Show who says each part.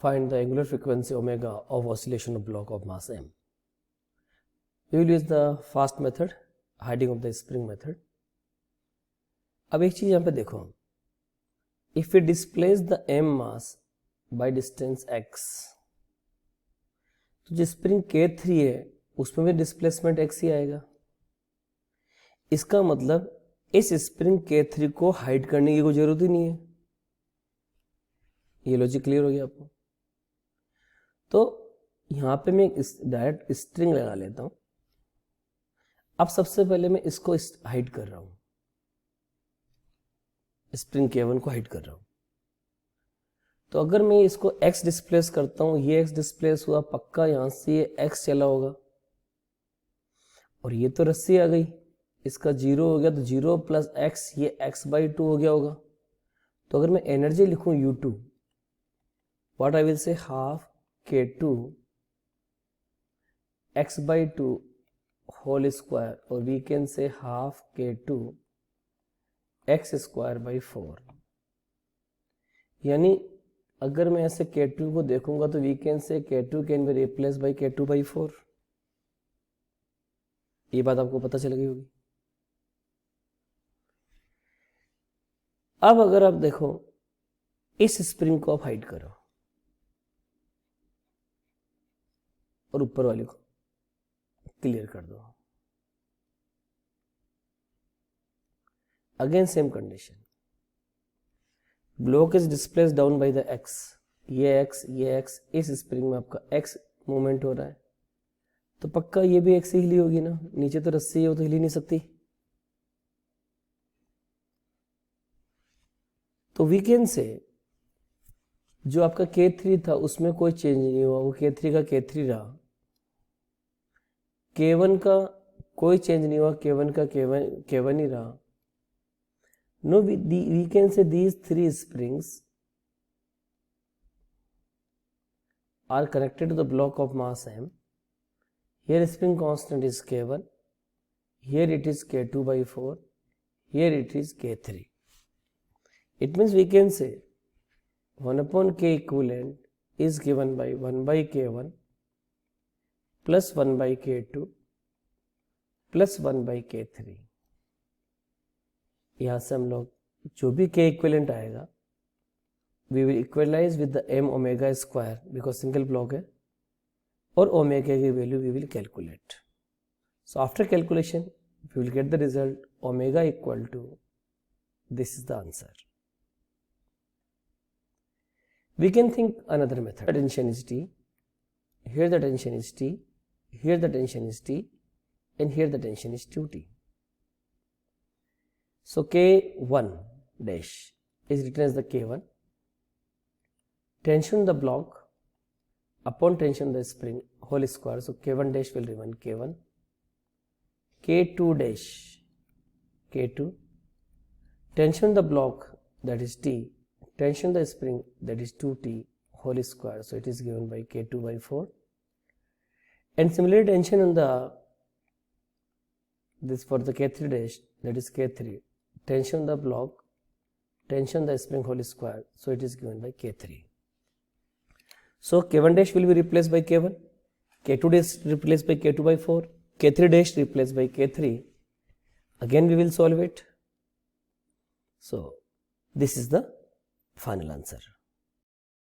Speaker 1: Find the angular frequency omega of oscillation of block of mass m. We will use the fast method, hiding of the spring method. अब एक चीज यहाँ पे देखो, if we displace the m mass by distance x, तो जो spring K3 है उसमें भी डिस्प्लेसमेंट x ही आएगा. इसका मतलब इस स्प्रिंग K3 को हाइड करने की कोई जरूरत ही नहीं है. ये लॉजिक क्लियर हो गया आपको? तो यहां पे मैं डायरेक्ट स्ट्रिंग लगा लेता हूं. अब सबसे पहले मैं इसको हाइड कर रहा हूं, स्प्रिंग K1 को हाइड कर रहा हूं. तो अगर मैं इसको x डिस्प्लेस करता हूं, ये x डिस्प्लेस हुआ, पक्का यहां से ये x चला होगा और ये तो रस्सी आ गई, इसका 0 हो गया, तो 0 प्लस x, ये x/2 हो गया होगा. तो अगर मैं एनर्जी लिखूं U2, what I will say half K2 x/2 whole square, और we can say half K2 x²/4. यानी अगर मैं ऐसे K2 को देखूंगा तो वी कैन से K2 can be replace by K2/4. ये बात आपको पता चल गई होगी. अब अगर आप देखो, इस स्प्रिंग को आप हाइड करो और ऊपर वाले को क्लियर कर दो. Again same condition, block is displace down by the x. ये x, इस स्प्रिंग में आपका x मूवमेंट हो रहा है, तो पक्का ये भी x ही हिली होगी ना. नीचे तो रस्सी है, वो तो हिली नहीं सकती. तो वी कैन से जो आपका K3 था उसमें कोई चेंज नहीं हुआ, वो K3 का K3 रहा. K1 का कोई चेंज नहीं हुआ, K1 का K1 ही रहा. No, we can say these three springs are connected to the block of mass m. Here spring constant is K1, here it is K2/4, here it is K3. It means we can say 1/K equivalent is given by 1/K1 plus 1/K2 plus 1/K3. यहां से हम लोग जो भी K equivalent आएगा, we will equalize with the m omega square, because single block है, और omega की value we will calculate. So after calculation we will get the result omega equal to, this is the answer. We can think another method. Tension is T, here the tension is T, here the tension is T, and here the tension is 2T. So K1 dash is written as the K1. Tension the block upon tension the spring whole square. So K1 dash will remain K1. K2 dash K2. Tension the block, that is T. Tension the spring, that is 2T whole square. So it is given by K2/4. And similarly tension on the this for the K3 dash, that is K3. Tension the block, tension the spring whole square, so it is given by K3. So K1 dash will be replaced by K1, K2 dash replaced by K2/4, K3 dash replaced by K3. Again we will solve it. So this is the final answer.